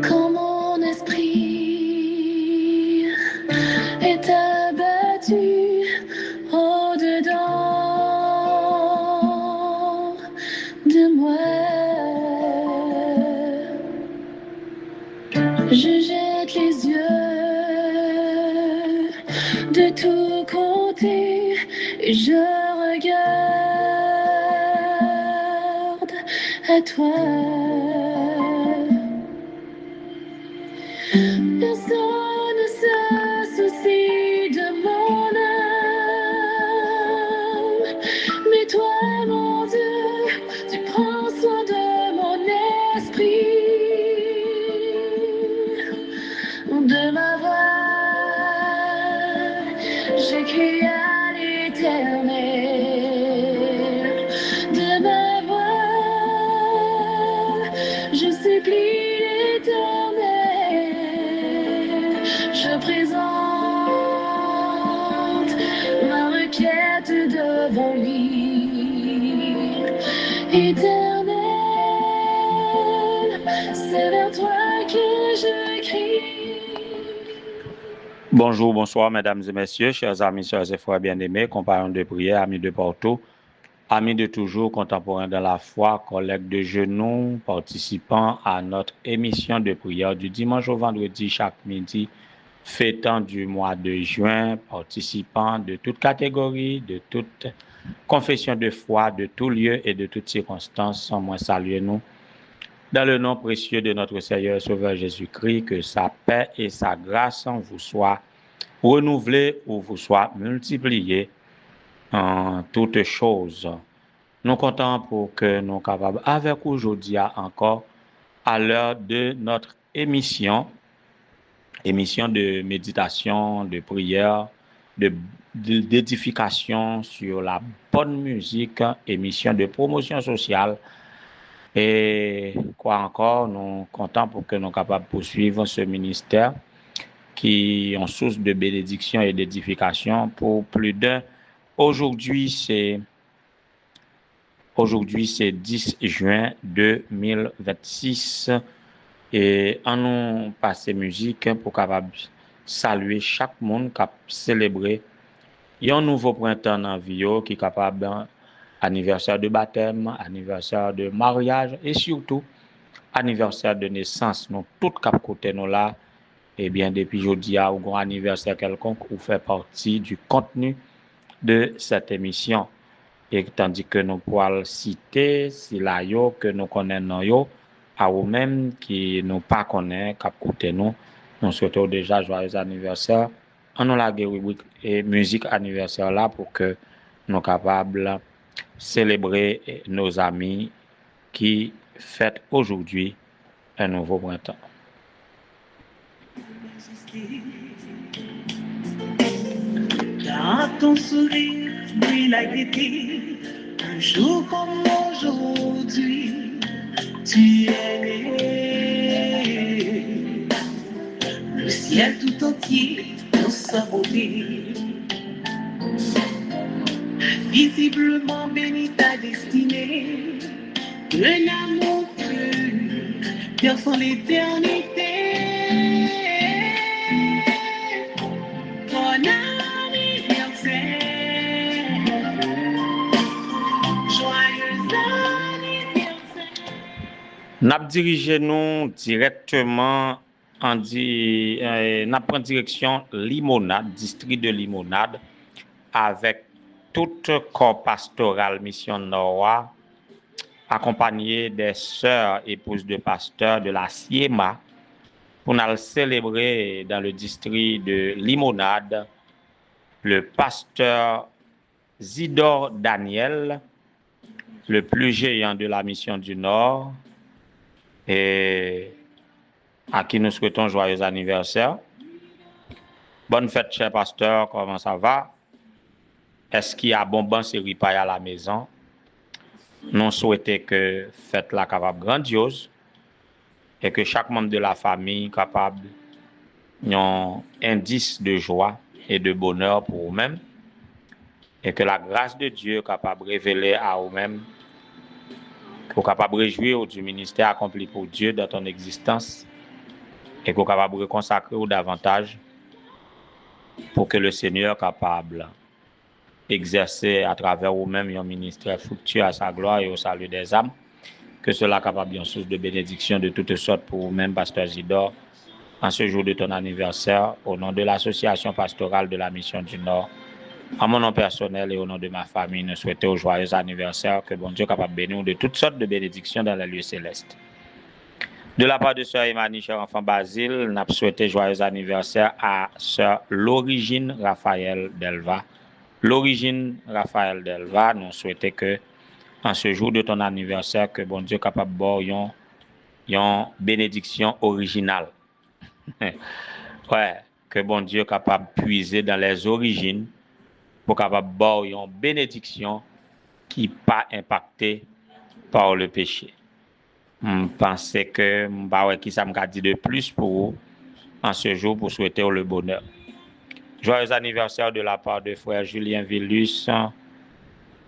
Quand mon esprit est abattu au-dedans de moi, je jette les yeux de tous côtés et je regarde à toi. Personne ne se soucie de mon âme, mais toi, mon Dieu, tu prends soin de mon esprit, de ma voix. J'écris à l'Éternel, de ma voix. Je supplie l'Éternel, je présente ma requête devant lui. Éternel, c'est vers toi que je crie. Bonjour, bonsoir, mesdames et messieurs, chers amis, chers et frères bien-aimés, compagnons de prière, amis de partout, amis de toujours, contemporains de la foi, collègues de genoux, participants à notre émission de prière du dimanche au vendredi chaque midi, fêtant du mois de juin, participants de toute catégorie, de toute confession de foi, de tout lieu et de toutes circonstances, sans moins saluer nous. Dans le nom précieux de notre Seigneur et Sauveur Jésus-Christ, que sa paix et sa grâce vous soient renouvelées ou vous soient multipliées en toutes choses. Nous comptons pour que nous soyons capables, avec aujourd'hui encore, à l'heure de notre émission de méditation, de prière, d'édification sur la bonne musique, émission de promotion sociale. Et quoi encore, nous comptons pour que nous soyons capables de poursuivre ce ministère qui est en source de bénédiction et d'édification pour plus d'un. Aujourd'hui, c'est 10 juin 2026 et en nous passer musique pour capable saluer chaque monde qui a célébré un nouveau printemps dans la vie qui est capable anniversaire de baptême, anniversaire de mariage et surtout anniversaire de naissance. Nous tous cap côté nous là et bien depuis jeudi à un anniversaire quelconque ou fait partie du contenu de cette émission. Et tandis que nous pouvons citer si la yo que nous connaissons yo à vous-même qui nous pas connaît cap côté nous souhaitons déjà joyeux anniversaire. On nous la rubrique et musique anniversaire là pour que nous capables célébrer nos amis qui fêtent aujourd'hui un nouveau printemps. Dans ton sourire, brille la gaieté, un jour comme aujourd'hui, tu es né. Le ciel tout entier dans sa beauté, visiblement béni ta destinée, un amour pur, perçant l'éternité. Bon anniversaire, joyeux anniversaire. N'a dirigé nous directement n'a pris direction Limonade, district de Limonade, avec toute corps pastoral mission Nord, accompagné des sœurs épouses de pasteurs de la Siema, pour nous célébrer dans le district de Limonade le pasteur Zidore Daniel, le plus géant de la mission du Nord, et à qui nous souhaitons joyeux anniversaire. Bonne fête, cher pasteur, comment ça va? Est-ce qu'il y a bonbon série paille à la maison? Nous souhaitons que fête la capable grandiose et que chaque membre de la famille capable un indice de joie et de bonheur pour vous-même, et que la grâce de Dieu capable de révéler à vous-même, que vous capable de réjouir du ministère accompli pour Dieu dans ton existence, et que vous capable de consacrer davantage pour que le Seigneur capable exercer à travers vous-même un ministère fructueux à sa gloire et au salut des âmes, que cela capable d'une source de bénédiction de toutes sortes pour vous-même, Pasteur Zidore, en ce jour de ton anniversaire, au nom de l'association pastorale de la Mission du Nord, en mon nom personnel et au nom de ma famille, nous souhaitons un joyeux anniversaire, que bon Dieu capable de bénir de toutes sortes de bénédictions dans les lieux célestes. De la part de Sœur Emmanuel, cher enfant Basile, nous souhaitons joyeux anniversaire à Sœur L'Origine Raphaël Delva. L'Origine Raphaël Delva, nous souhaitons que, en ce jour de ton anniversaire, que bon Dieu capable de boire une bénédiction originale. Ouais, que bon Dieu capable de puiser dans les origines pour capable de boire une bénédiction qui n'est pas impactée par le péché. Je pense que qui ça m'a dit de plus pour vous en ce jour pour souhaiter le bonheur. Joyeux anniversaire de la part de frère Julien Villus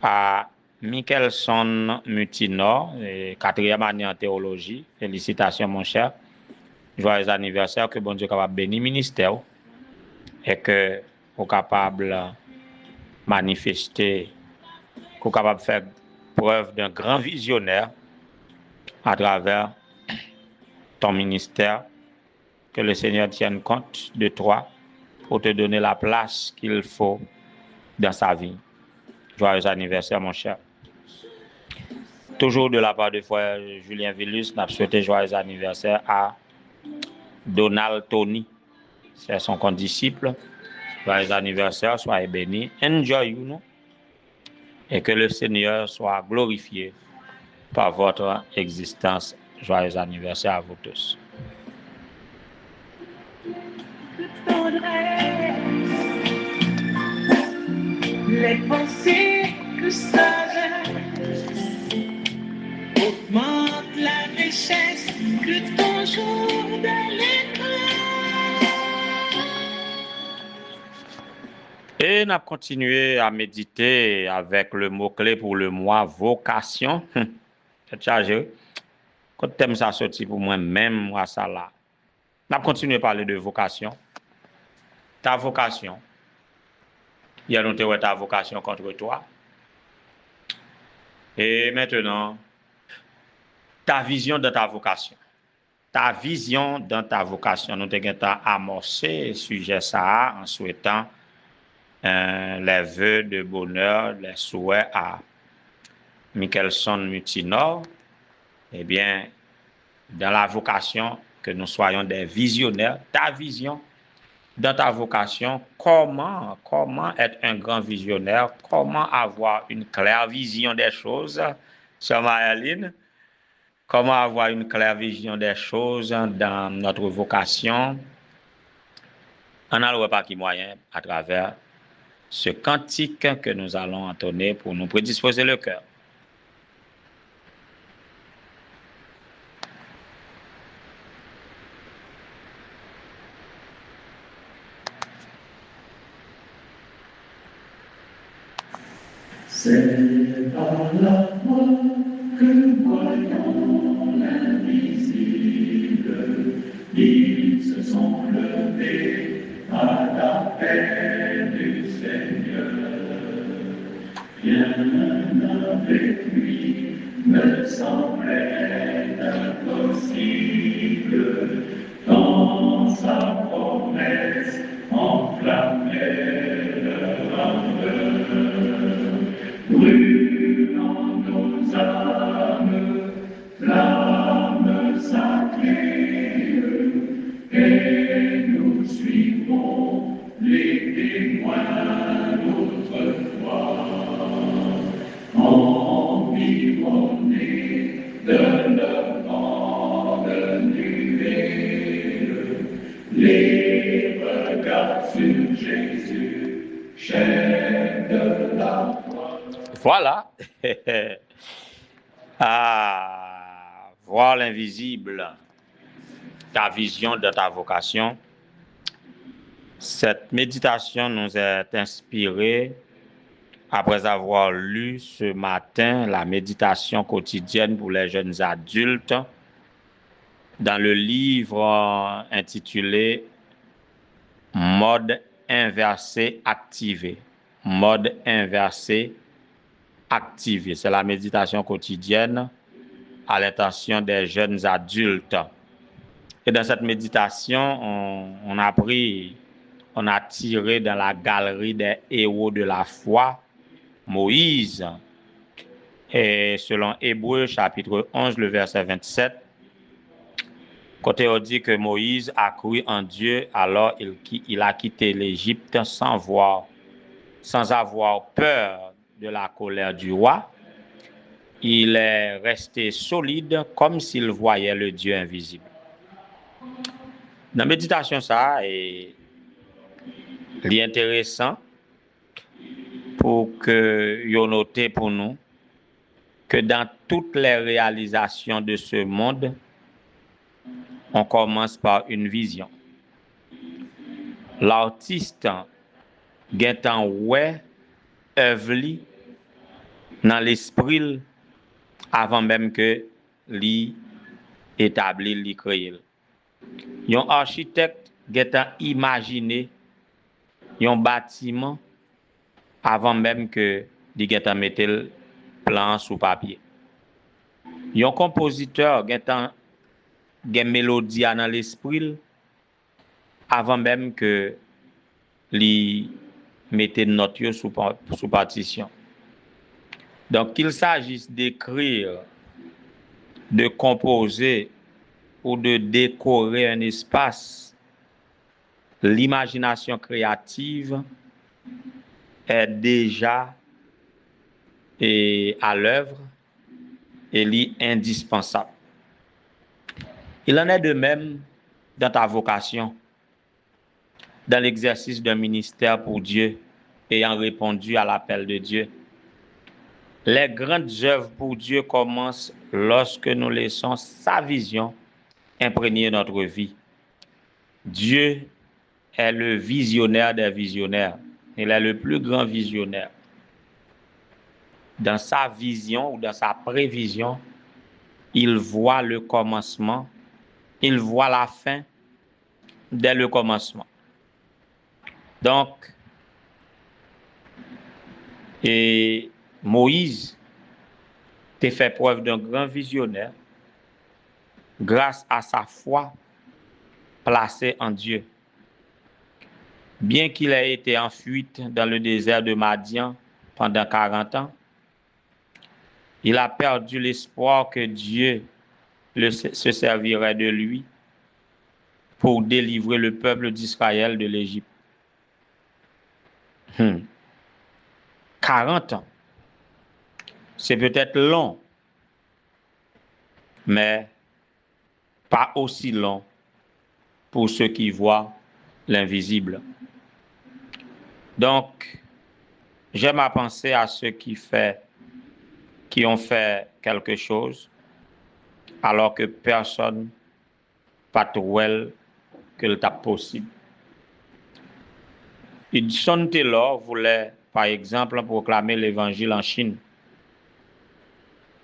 à Michelson Mutinor, 4e année en théologie. Félicitations mon cher. Joyeux anniversaire, que bon Dieu capable de bénir le ministère et que vous capable de manifester, vous capable de faire preuve d'un grand visionnaire à travers ton ministère, que le Seigneur tienne compte de toi pour te donner la place qu'il faut dans sa vie. Joyeux anniversaire, mon cher. Toujours de la part de frère Julien Villus, nous souhaitons joyeux anniversaire à Donald Tony. C'est son condisciple. Joyeux anniversaire, soyez bénis. Enjoy you, non? Et que le Seigneur soit glorifié par votre existence. Joyeux anniversaire à vous tous. Les pensées que sagesse augmente la richesse de ton jour de l'écran. Et on a continué à méditer avec le mot-clé pour le mois vocation. C'est chargé. Quand le thème ça sorti pour moi-même, moi ça là. On a continué à parler de vocation. Ta vocation. Il y a longtemps ta vocation contre toi. Et maintenant, ta vision de ta vocation. Ta vision dans ta vocation. Nous avons amorcé le sujet ça en souhaitant les vœux de bonheur, les souhaits à Michelson Mutinor. Eh bien, dans la vocation, que nous soyons des visionnaires. Ta vision dans ta vocation, comment être un grand visionnaire, comment avoir une claire vision des choses, Sœur Maëline, comment avoir une claire vision des choses dans notre vocation. On a le pas qui moyen à travers ce cantique que nous allons entonner pour nous prédisposer le cœur. C'est par la foi que voyons l'invisible, ils se sont levés à l'appel du Seigneur. Rien avec lui me semblait impossible, dans sa promesse enflammait leur ardeur. Brûlant nos âmes, flammes sacrées, et nous suivons les témoins d'autrefois, environnés de leur grande nuée, les regards sur Jésus, chef de la foi. Voilà. Ah, voir l'invisible. ta vision de ta vocation. Cette méditation nous est inspirée après avoir lu ce matin la méditation quotidienne pour les jeunes adultes dans le livre intitulé Mode inversé activé. Mode inversé activé. C'est la méditation quotidienne à l'intention des jeunes adultes. Et dans cette méditation, on a tiré dans la galerie des héros de la foi, Moïse. Et selon Hébreux chapitre 11, le verset 27, côté on dit que Moïse a cru en Dieu, alors il a quitté l'Égypte sans avoir peur de la colère du roi. Il est resté solide comme s'il voyait le Dieu invisible. Dans la méditation, ça est intéressant pour que vous notez pour nous que dans toutes les réalisations de ce monde, on commence par une vision. L'artiste gagne ouais œuvre dans l'esprit avant même que li établi li créé. Un architecte gagne imaginer un bâtiment avant même que li gagne mettre le plan sur papier. Un compositeur gagne mélodie dans l'esprit avant même que li mette note sous partition. Donc qu'il s'agisse d'écrire, de composer ou de décorer un espace, l'imagination créative est déjà à l'œuvre et indispensable. Il en est de même dans ta vocation, dans l'exercice d'un ministère pour Dieu, ayant répondu à l'appel de Dieu. Les grandes œuvres pour Dieu commencent lorsque nous laissons sa vision imprégner notre vie. Dieu est le visionnaire des visionnaires. Il est le plus grand visionnaire. Dans sa vision ou dans sa prévision, il voit le commencement, il voit la fin dès le commencement. Donc, et Moïse a fait preuve d'un grand visionnaire grâce à sa foi placée en Dieu. Bien qu'il ait été en fuite dans le désert de Madian pendant 40 ans, il a perdu l'espoir que Dieu se servirait de lui pour délivrer le peuple d'Israël de l'Égypte. 40 ans. C'est peut-être long, mais pas aussi long pour ceux qui voient l'invisible. Donc, j'aime à penser à ceux qui ont fait quelque chose alors que personne pas trouvé que le tape possible. Hudson Taylor voulait, par exemple, proclamer l'évangile en Chine.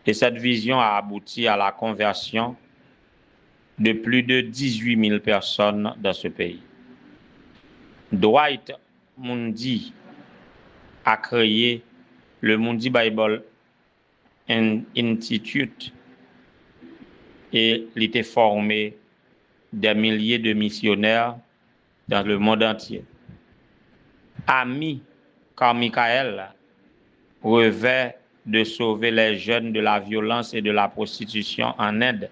Et cette vision a abouti à la conversion de plus de 18 000 personnes dans ce pays. Dwight Moody a créé le Moody Bible Institute et il était formé des milliers de missionnaires dans le monde entier. Ami Carmichael rêvait de sauver les jeunes de la violence et de la prostitution en Inde.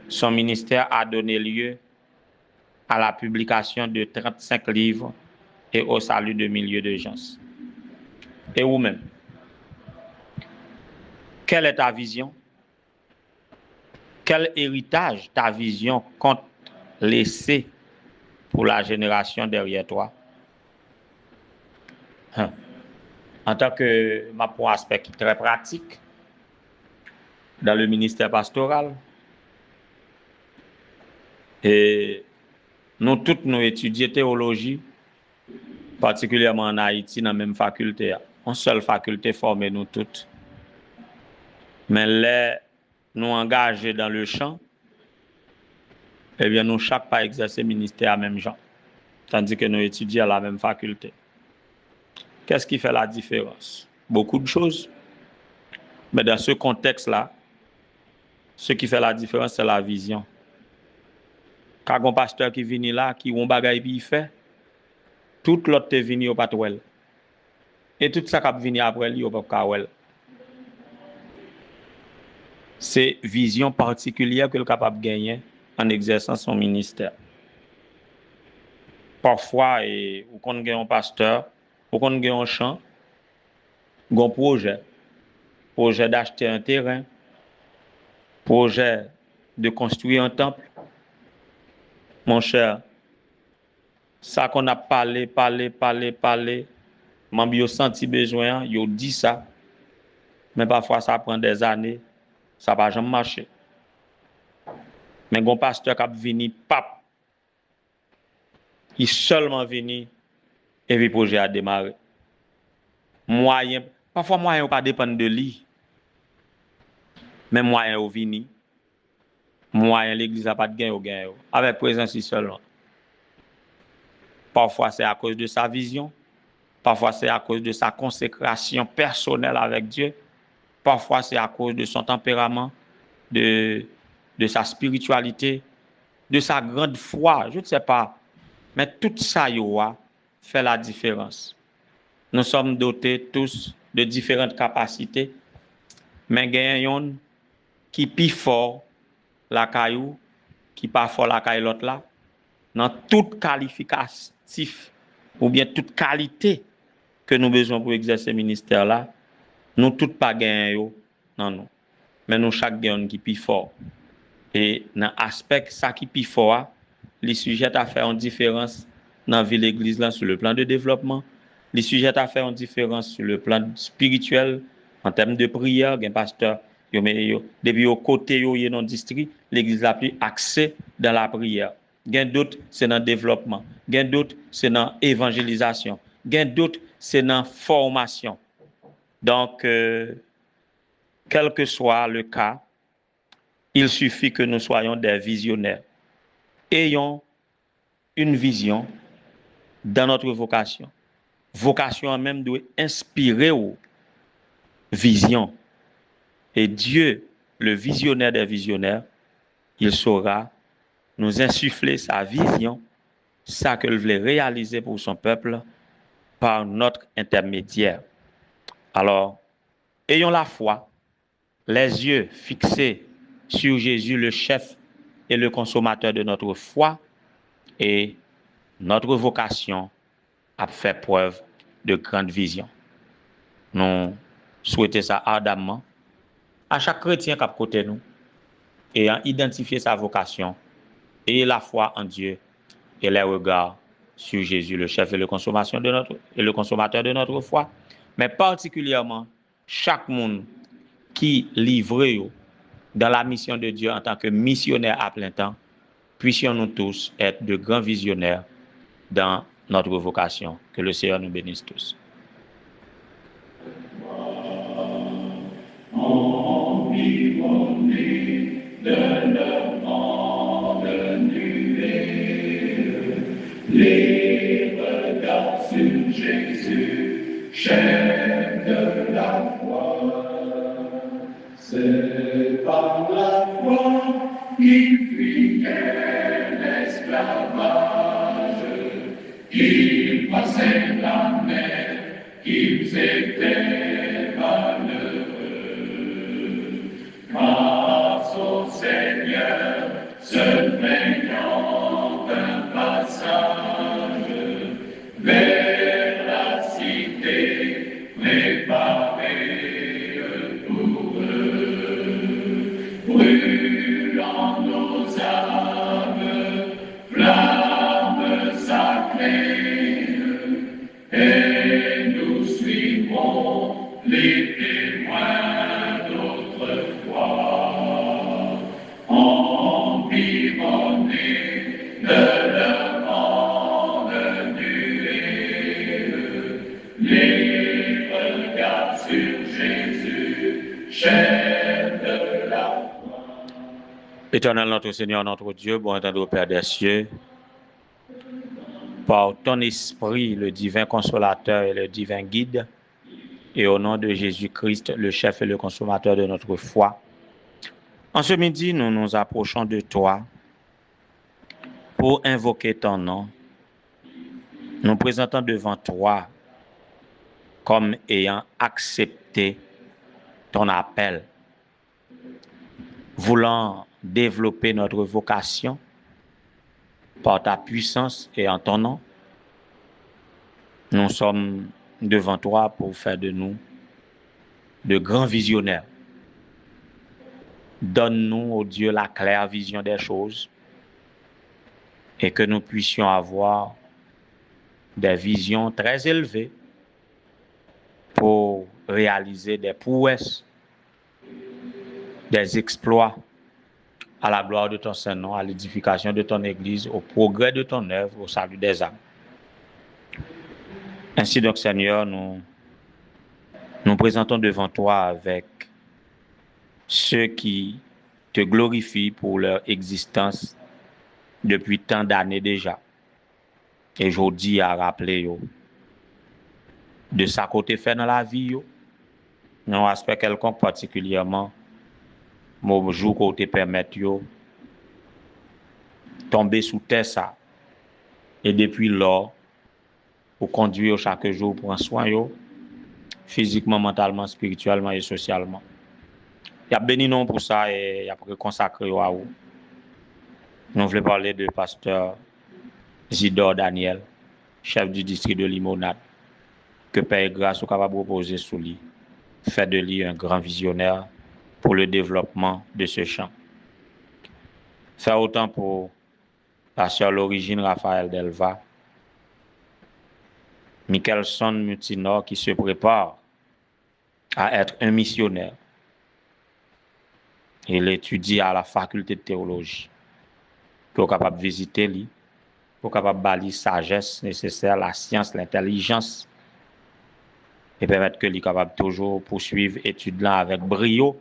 Son ministère a donné lieu à la publication de 35 livres et au salut de milliers de gens. Et vous-même, quelle est ta vision? Quel héritage ta vision compte laisser pour la génération derrière toi? En tant que pour un aspect très pratique dans le ministère pastoral, Et nous tous, nous étudions théologie, particulièrement en Haïti, dans la même faculté. Une seule faculté formée nous toutes. Mais là, nous engagés dans le champ, eh bien, nous chaque pas exercer ministère à même gens. Tandis que nous étudions à la même faculté. Qu'est-ce qui fait la différence? Beaucoup de choses. Mais dans ce contexte-là, ce qui fait la différence, c'est la vision. Quand un pasteur qui vient là, qui a un bagage puis il fait, tout l'autre est venu au patouel. Et tout ça qui vient après lui au patouel. C'est vision particulière que le capable de gagner en exerçant son ministère. Parfois, ou quand on a un pasteur, ou quand on a un champ, un projet d'acheter un terrain, projet de construire un temple. Mon cher, ça qu'on a parlé, m'en bio senti besoin, yo dit ça, mais parfois ça prend des années, ça va jamais marcher. Mais un pasteur qui a venu, pape, il seulement venu et le projet a démarré. Moyen, parfois moyen pas dépendre de lui, mais moyen au vini, moyen l'église a pas de gain, avec présence seulement. Parfois c'est à cause de sa vision, parfois c'est à cause de sa consécration personnelle avec Dieu, parfois c'est à cause de son tempérament, de sa spiritualité, de sa grande foi, je ne sais pas. Mais tout ça fait la différence. Nous sommes dotés tous de différentes capacités, mais gagnons qui plus fort la caillou, qui pas fort la caillou l'autre là, dans toute qualificatif ou bien toute qualité que nous besoin pour exercer ce ministère là, nous tous pas gagnons non. Mais nous chaque gagnons qui plus fort. Et dans l'aspect ça qui plus fort, les sujets à faire une différence dans la vie de l'église là sur le plan de développement, les sujets à faire une différence sur le plan spirituel en termes de prière, un pasteur depuis au côté yo dans district, l'église a plus accès dans la prière. Gain d'autres c'est dans le développement, gain d'autres c'est dans l'évangélisation, gain d'autres c'est dans la formation. Donc quel que soit le cas, il suffit que nous soyons des visionnaires. Ayons une vision dans notre vocation. Vocation même doit inspirer aux visions. Et Dieu, le visionnaire des visionnaires, il saura nous insuffler sa vision, ça qu'il voulait réaliser pour son peuple par notre intermédiaire. Alors, ayons la foi, les yeux fixés sur Jésus, le chef et le consommateur de notre foi, et notre vocation a fait preuve de grande vision. Nous souhaitons ça ardemment à chaque chrétien qui est à côté de nous, ayant identifié sa vocation et la foi en Dieu et les regards sur Jésus, le chef et le consommateur de notre foi, mais particulièrement chaque monde qui livre dans la mission de Dieu en tant que missionnaire à plein temps, puissions nous tous être de grands visionnaires dans notre vocation. Que le Seigneur nous bénisse tous. Les regards sur Jésus, chef de la foi. C'est par la foi qu'il fuyait l'esclavage, qu'il passait la mer, qu'ils étaient malheureux. Grâce au Seigneur, seul payant un passage vers la cité préparée pour eux, brûlant nos âmes, flammes sacrées, et nous suivrons Éternel notre Seigneur, notre Dieu, bon entendre Père des cieux, par ton esprit, le divin consolateur et le divin guide, et au nom de Jésus-Christ, le chef et le consommateur de notre foi, en ce midi, nous nous approchons de toi pour invoquer ton nom, nous présentons devant toi comme ayant accepté ton appel, voulant développer notre vocation par ta puissance et en ton nom. Nous sommes devant toi pour faire de nous de grands visionnaires. Donne-nous, ô Dieu, la claire vision des choses et que nous puissions avoir des visions très élevées pour réaliser des prouesses, des exploits à la gloire de ton Saint-Nom, à l'édification de ton Église, au progrès de ton œuvre, au salut des âmes. Ainsi donc, Seigneur, nous présentons devant toi avec ceux qui te glorifient pour leur existence depuis tant d'années déjà. Et aujourd'hui, à rappeler yo, de sa côté fait dans la vie, yo, non aspect quelconque particulièrement, mon jour qu'on te permette yo, tomber sous terre ça. Et depuis lors, pour conduire chaque jour, prendre soin yo, physiquement, mentalement, spirituellement et socialement. Il y a béni non pour ça et il y a consacré à vous. Nous voulons parler de pasteur Zidore Daniel, chef du district de Limonade, que Père grâce au capable de proposer sous lui, fait de lui un grand visionnaire pour le développement de ce champ. Faire autant pour pasteur l'origine Raphaël Delva, Michelson Mutinor qui se prépare à être un missionnaire. Il étudie à la faculté de théologie pour capable visiter lui, pour capable bâtir sagesse nécessaire, la science, l'intelligence et permettre que lui capable toujours poursuivre études là avec brio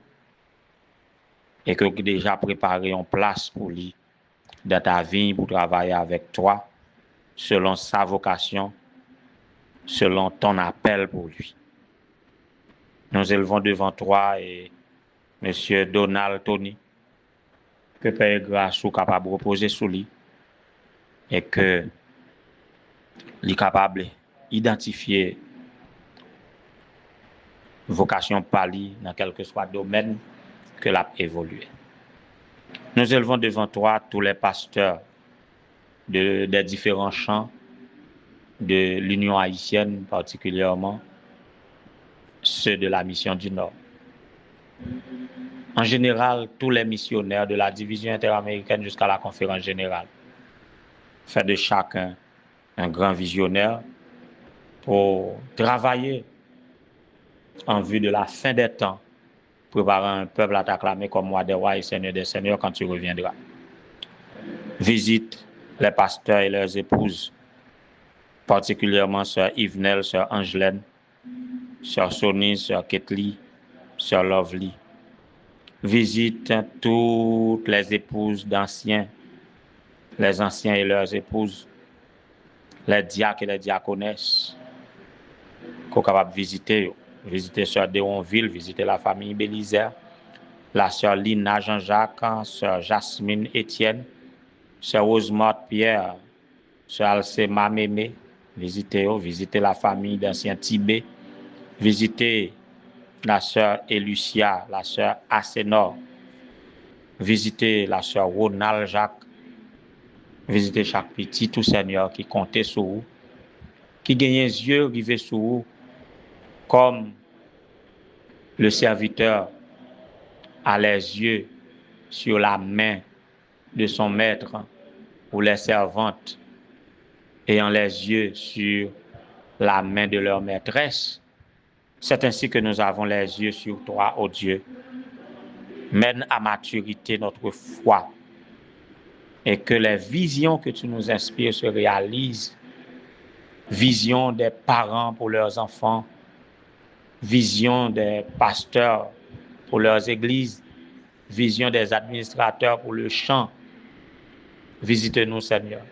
et que déjà préparer en place pour lui dans ta vie pour travailler avec toi selon sa vocation, selon ton appel pour lui. Nous élevons devant toi et Monsieur Donald Tony, que Père grâce soit capable de reposer sous lui et que lui capable d'identifier vocation par lui dans quel que soit domaine que l'a évolué. Nous élevons devant toi tous les pasteurs des différents champs de l'Union haïtienne, particulièrement ceux de la mission du Nord. En général, tous les missionnaires de la division interaméricaine jusqu'à la conférence générale. Fait de chacun un grand visionnaire pour travailler en vue de la fin des temps, préparer un peuple à t'acclamer comme roi des rois et seigneur des seigneurs quand tu reviendras. Visite les pasteurs et leurs épouses, particulièrement sœur Yvenel, sœur Angelaine, sœur Sonny, sœur Ketli, sœur Lovely. Visite toutes les épouses d'anciens, les anciens et leurs épouses, les diacres et les diaconesses, qu'on est capable de visiter. Visiter sœur Déonville, visiter la famille Bélisaire, la sœur Lina Jean-Jacques, sœur Jasmine Étienne, sœur Rosemont Pierre, sœur Alcema Mémé, visiter la famille d'anciens Tibet, visiter la sœur Elucia, la sœur Asenor, visiter la sœur Ronald Jacques, visiter chaque petit tout seigneur qui comptait sur vous, qui gagnait les yeux rivés sur vous, comme le serviteur a les yeux sur la main de son maître, ou les servantes ayant les yeux sur la main de leur maîtresse. C'est ainsi que nous avons les yeux sur toi, ô Dieu. Mène à maturité notre foi et que les visions que tu nous inspires se réalisent. Vision des parents pour leurs enfants, vision des pasteurs pour leurs églises, vision des administrateurs pour le champ. Visite-nous, Seigneur.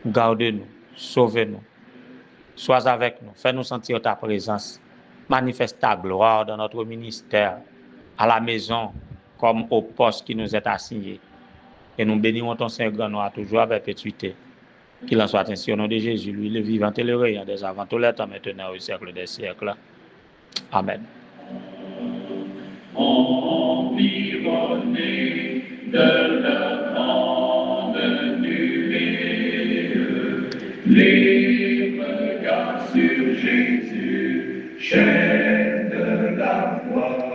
Garde-nous, sauve-nous. Sois avec nous, fais-nous sentir ta présence. Manifeste ta gloire dans notre ministère, à la maison, comme au poste qui nous est assigné. Et nous bénissons ton Saint-Grand nom à toujours à perpétuité. Qu'il en soit ainsi au nom de Jésus, lui, le vivant et le rayant des avant tous les temps, maintenant au siècle des siècles. Amen. Environné de leur grande nuée, les regards sur Jésus, chaîne de la foi.